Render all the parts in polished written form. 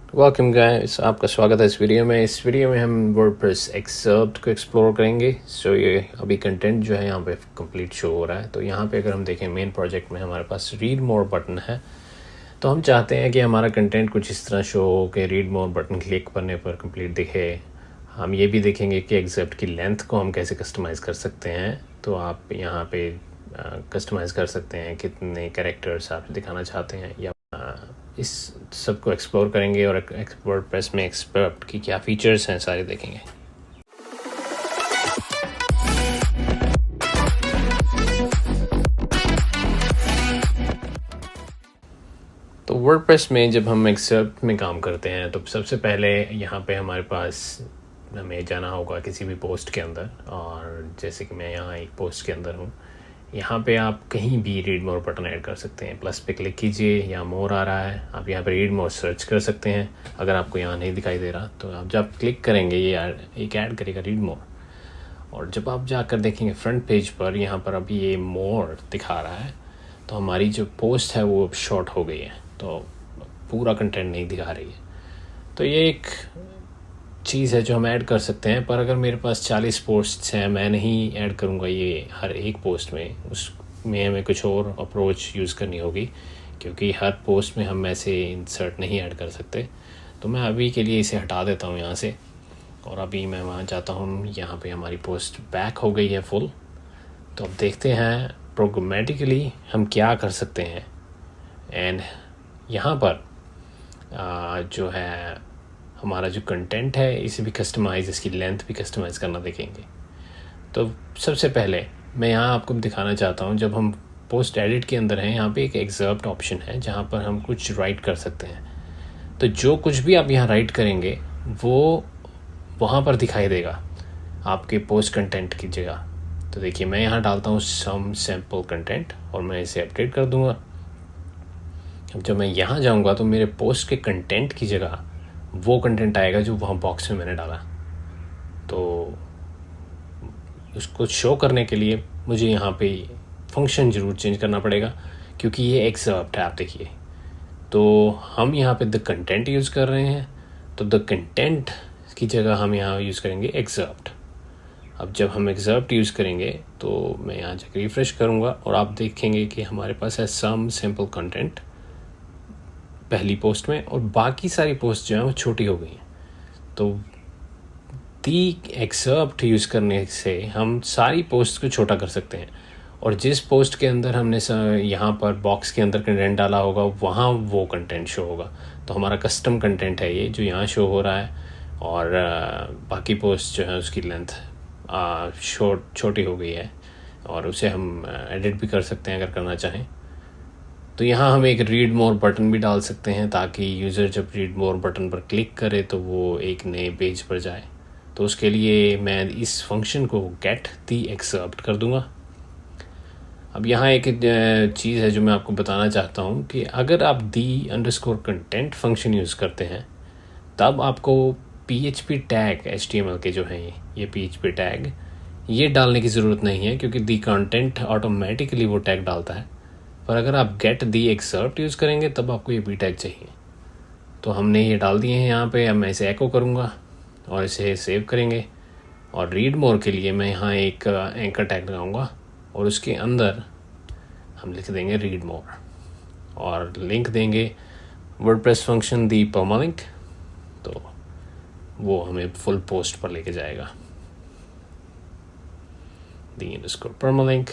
Welcome guys, आपका स्वागत है इस वीडियो में। इस वीडियो में हम वर्डप्रेस एक्सर्प्ट को एक्सप्लोर करेंगे। ये अभी कंटेंट जो है यहाँ पे कंप्लीट शो हो रहा है। तो यहाँ पे अगर हम देखें मेन प्रोजेक्ट में हमारे पास रीड मोर बटन है। तो हम चाहते हैं कि हमारा कंटेंट कुछ इस तरह शो हो कि रीड मोर बटन क्लिक करने पर कंप्लीट दिखे। हम ये भी देखेंगे कि एक्सर्प्ट की लेंथ को हम कैसे कस्टमाइज़ कर सकते हैं। तो आप यहाँ पे कस्टमाइज़ कर सकते हैं कितने कैरेक्टर्स आप दिखाना चाहते हैं, या इस सब को एक्सप्लोर करेंगे और वर्डप्रेस में एक्सपर्ट की क्या फीचर्स हैं सारे देखेंगे। तो वर्डप्रेस में जब हम एक्सपर्ट में काम करते हैं तो सबसे पहले यहाँ पे हमारे पास हमें जाना होगा किसी भी पोस्ट के अंदर। और जैसे कि मैं यहाँ एक पोस्ट के अंदर हूँ, यहाँ पे आप कहीं भी रीड मोर बटन ऐड कर सकते हैं। प्लस पे क्लिक कीजिए, यहाँ मोर आ रहा है, आप यहाँ पे रीड मोर सर्च कर सकते हैं। अगर आपको यहाँ नहीं दिखाई दे रहा तो आप जब क्लिक करेंगे ये एक ऐड करेगा रीड मोर। और जब आप जाकर देखेंगे फ्रंट पेज पर, यहाँ पर अभी ये मोर दिखा रहा है। तो हमारी जो पोस्ट है वो शॉर्ट हो गई है, तो पूरा कंटेंट नहीं दिखा रही है। तो ये एक चीज़ है जो हम ऐड कर सकते हैं। पर अगर मेरे पास 40 पोस्ट्स हैं, मैं नहीं ऐड करूँगा ये हर एक पोस्ट में। उसमें हमें कुछ और अप्रोच यूज़ करनी होगी, क्योंकि हर पोस्ट में हम ऐसे इंसर्ट नहीं ऐड कर सकते। तो मैं अभी के लिए इसे हटा देता हूँ यहाँ से, और अभी मैं वहाँ जाता हूँ। यहाँ पे हमारी पोस्ट बैक हो गई है फुल। तो अब देखते हैं प्रोग्रामेटिकली हम क्या कर सकते हैं। एंड यहाँ पर जो है हमारा जो कंटेंट है इसे भी कस्टमाइज़, इसकी लेंथ भी कस्टमाइज़ करना देखेंगे। तो सबसे पहले मैं यहाँ आपको दिखाना चाहता हूँ, जब हम पोस्ट एडिट के अंदर हैं, यहाँ पे एक एक्सर्प्ट ऑप्शन है जहाँ पर हम कुछ राइट कर सकते हैं। तो जो कुछ भी आप यहाँ राइट करेंगे वो वहाँ पर दिखाई देगा आपके पोस्ट कंटेंट की जगह। तो देखिए मैं यहाँ डालता हूँ सम सैम्पल कंटेंट और मैं इसे अपडेट कर दूँगा। अब जब मैं यहाँ जाऊँगा तो मेरे पोस्ट के कंटेंट की जगह वो कंटेंट आएगा जो वहाँ बॉक्स में मैंने डाला। तो उसको शो करने के लिए मुझे यहाँ पे फंक्शन ज़रूर चेंज करना पड़ेगा, क्योंकि ये एक्सर्प्ट है। आप देखिए, तो हम यहाँ पे द कंटेंट यूज़ कर रहे हैं, तो द कंटेंट की जगह हम यहाँ यूज़ करेंगे एक्सर्प्ट। अब जब हम एक्सर्प्ट यूज़ करेंगे तो मैं यहाँ जाकर रिफ्रेश करूँगा और आप देखेंगे कि हमारे पास है सम सिंपल कंटेंट पहली पोस्ट में, और बाकी सारी पोस्ट जो हैं वो छोटी हो गई हैं। तो दी एक्सर्प्ट यूज़ करने से हम सारी पोस्ट को छोटा कर सकते हैं, और जिस पोस्ट के अंदर हमने यहाँ पर बॉक्स के अंदर कंटेंट डाला होगा वहाँ वो कंटेंट शो होगा। तो हमारा कस्टम कंटेंट है ये जो यहाँ शो हो रहा है, और बाकी पोस्ट जो है उसकी लेंथ छोटी हो गई है, और उसे हम एडिट भी कर सकते हैं अगर करना चाहें। तो यहाँ हम एक रीड मोर बटन भी डाल सकते हैं, ताकि यूज़र जब रीड मोर बटन पर क्लिक करे तो वो एक नए पेज पर जाए। तो उसके लिए मैं इस फंक्शन को गेट दी एक्सर्प्ट कर दूँगा। अब यहाँ एक चीज़ है जो मैं आपको बताना चाहता हूँ कि अगर आप दी अंडरस्कोर कंटेंट फंक्शन यूज़ करते हैं तब आपको PHP टैग HTML के जो हैं ये PHP टैग ये डालने की ज़रूरत नहीं है, क्योंकि दी कंटेंट ऑटोमेटिकली वो टैग डालता है। पर अगर आप गेट दी एक्सर्प्ट यूज़ करेंगे तब आपको ये भी टैग चाहिए। तो हमने ये डाल दिए हैं यहाँ पे। अब मैं इसे एको करूँगा और इसे सेव करेंगे। और रीड मोर के लिए मैं यहाँ एक एंकर टैग लगाऊंगा और उसके अंदर हम लिख देंगे रीड मोर, और लिंक देंगे वर्डप्रेस फंक्शन दी परमालिंक। तो वो हमें फुल पोस्ट पर लेके जाएगा, दी अंडरस्कोर परमालिंक।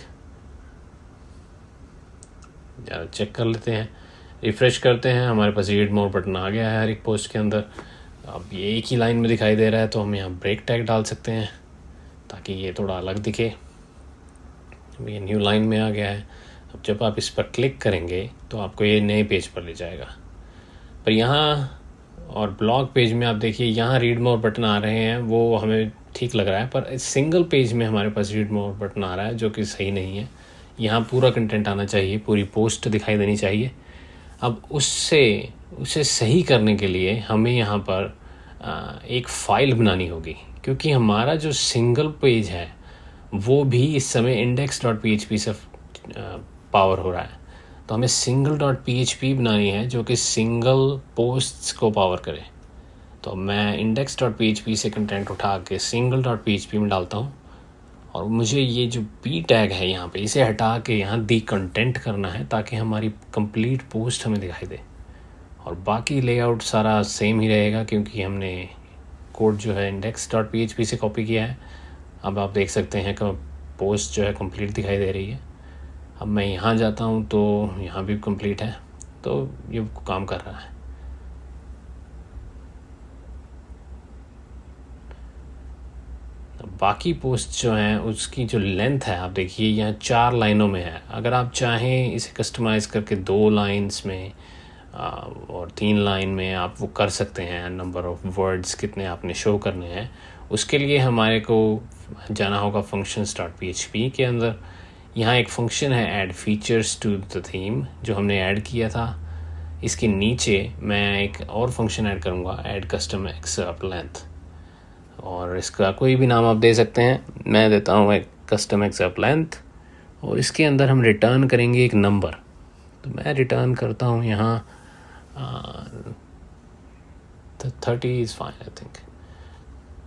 ज़रा चेक कर लेते हैं, रिफ़्रेश करते हैं, हमारे पास रीड मोर बटन आ गया है हर एक पोस्ट के अंदर। अब ये एक ही लाइन में दिखाई दे रहा है, तो हम यहाँ ब्रेक टैग डाल सकते हैं ताकि ये थोड़ा अलग दिखे। ये न्यू लाइन में आ गया है। अब जब आप इस पर क्लिक करेंगे तो आपको ये नए पेज पर ले जाएगा। पर यहाँ और ब्लॉग पेज में आप देखिए यहाँ रीड मोर बटन आ रहे हैं, वो हमें ठीक लग रहा है। पर सिंगल पेज में हमारे पास रीड मोर बटन आ रहा है, जो कि सही नहीं है। यहाँ पूरा कंटेंट आना चाहिए, पूरी पोस्ट दिखाई देनी चाहिए। अब उसे सही करने के लिए हमें यहाँ पर एक फ़ाइल बनानी होगी, क्योंकि हमारा जो सिंगल पेज है वो भी इस समय index.php से पावर हो रहा है। तो हमें सिंगल डॉट PHP बनानी है जो कि सिंगल पोस्ट्स को पावर करे। तो मैं इंडेक्स डॉट PHP से कंटेंट उठा के सिंगल डॉट PHP में डालता हूँ, और मुझे ये जो p टैग है यहाँ पे इसे हटा के यहाँ दी कंटेंट करना है ताकि हमारी कंप्लीट पोस्ट हमें दिखाई दे। और बाकी लेआउट सारा सेम ही रहेगा क्योंकि हमने कोड जो है इंडेक्स डॉट PHP से कॉपी किया है। अब आप देख सकते हैं कि पोस्ट जो है कंप्लीट दिखाई दे रही है। अब मैं यहाँ जाता हूँ तो यहाँ भी कंप्लीट है, तो ये काम कर रहा है। बाकी पोस्ट जो हैं उसकी जो लेंथ है आप देखिए यहाँ 4 लाइनों में है। अगर आप चाहें इसे कस्टमाइज़ करके 2 लाइन्स में और 3 लाइन में आप वो कर सकते हैं। नंबर ऑफ़ वर्ड्स कितने आपने शो करने हैं, उसके लिए हमारे को जाना होगा फंक्शंस डॉट PHP के अंदर। यहाँ एक फंक्शन है add features to the theme जो हमने ऐड किया था। इसके नीचे मैं एक और फंक्शन ऐड करूँगा, ऐड कस्टम एक्सेप्ट लेंथ, और इसका कोई भी नाम आप दे सकते हैं। मैं देता हूँ एक कस्टम एक्सेप्ट लेंथ, और इसके अंदर हम रिटर्न करेंगे एक नंबर। तो मैं रिटर्न करता हूँ यहाँ 30 is fine, I think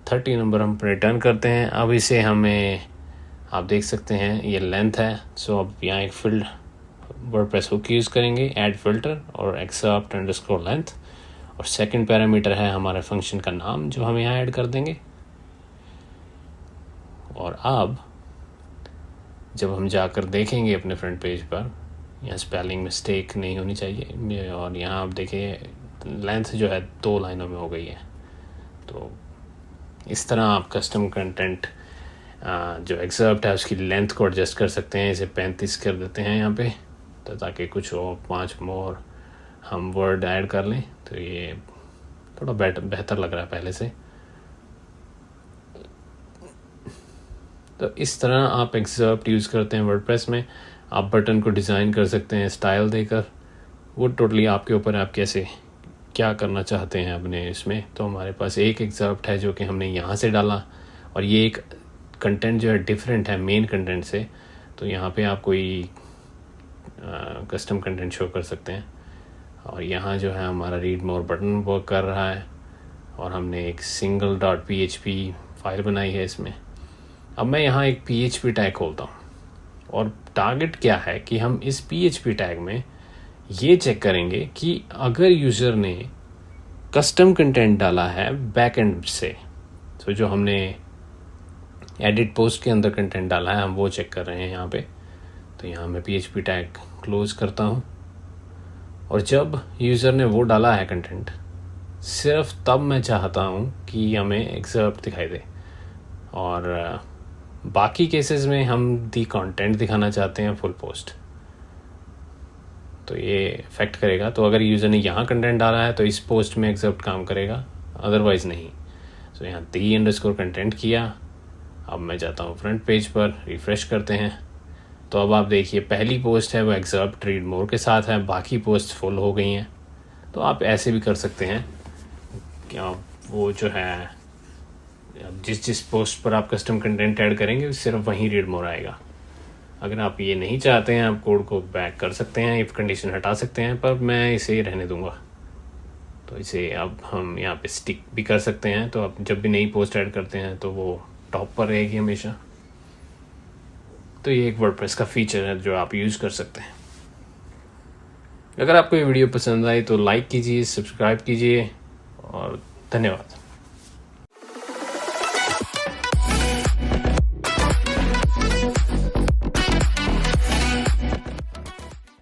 30 number हम रिटर्न करते हैं। अब इसे हमें आप देख सकते हैं ये लेंथ है। सो अब यहाँ एक फील्ड वर्डप्रेस हुक यूज़ करेंगे, ऐड फिल्टर और एक्सेप्ट अंडरस्कोर लेंथ, और सेकंड पैरामीटर है हमारे फंक्शन का नाम जो हम यहाँ ऐड कर देंगे। और अब जब हम जाकर देखेंगे अपने फ्रंट पेज पर, यहाँ स्पेलिंग मिस्टेक नहीं होनी चाहिए, और यहाँ आप देखिए लेंथ जो है 2 लाइनों में हो गई है। तो इस तरह आप कस्टम कंटेंट जो एक्सेप्ट है उसकी लेंथ को एडजस्ट कर सकते हैं। इसे 35 कर देते हैं यहाँ पे, तो ताकि कुछ और 5 मोर हम वर्ड ऐड कर लें। तो ये थोड़ा बेहतर लग रहा है पहले से। तो इस तरह आप एक्सेप्ट यूज़ करते हैं वर्डप्रेस में। आप बटन को डिज़ाइन कर सकते हैं स्टाइल देकर, वो टोटली आपके ऊपर है, आप कैसे क्या करना चाहते हैं अपने इसमें। तो हमारे पास एक एक्सेप्ट है जो कि हमने यहाँ से डाला, और ये एक कंटेंट जो है डिफरेंट है मेन कंटेंट से। तो यहाँ पे आप कोई कस्टम कंटेंट शो कर सकते हैं। और यहाँ जो है हमारा रीड मोर बटन वर्क कर रहा है, और हमने एक सिंगल डॉट PHP फाइल बनाई है इसमें। अब मैं यहाँ एक PHP टैग खोलता हूँ, और टारगेट क्या है कि हम इस PHP टैग में ये चेक करेंगे कि अगर यूज़र ने कस्टम कंटेंट डाला है बैकएंड से, तो जो हमने एडिट पोस्ट के अंदर कंटेंट डाला है हम वो चेक कर रहे हैं यहाँ पे। तो यहाँ मैं PHP टैग क्लोज करता हूँ, और जब यूज़र ने वो डाला है कंटेंट, सिर्फ तब मैं चाहता हूँ कि हमें एक्सेप्ट दिखाई दे। और बाकी केसेस में हम दी कंटेंट दिखाना चाहते हैं फुल पोस्ट, तो ये इफेक्ट करेगा। तो अगर यूज़र ने यहाँ कंटेंट डाला है तो इस पोस्ट में एक्सेप्ट काम करेगा, अदरवाइज़ नहीं। तो यहाँ दी अंडरस्कोर कंटेंट किया। अब मैं जाता हूँ फ्रंट पेज पर, रिफ़्रेश करते हैं। तो अब आप देखिए पहली पोस्ट है वो एक्सेप्ट रीड मोर के साथ है, बाकी पोस्ट फुल हो गई हैं। तो आप ऐसे भी कर सकते हैं कि वो जो है जिस पोस्ट पर आप कस्टम कंटेंट ऐड करेंगे सिर्फ वहीं रीड मोर आएगा। अगर आप ये नहीं चाहते हैं आप कोड को बैक कर सकते हैं, इफ़ कंडीशन हटा सकते हैं, पर मैं इसे रहने दूंगा। तो इसे अब हम यहाँ पे स्टिक भी कर सकते हैं। तो आप जब भी नई पोस्ट ऐड करते हैं तो वो टॉप पर रहेगी हमेशा। तो ये एक वर्डप्रेस का फीचर है जो आप यूज़ कर सकते हैं। अगर आपको ये वीडियो पसंद आई तो लाइक कीजिए, सब्सक्राइब कीजिए, और धन्यवाद।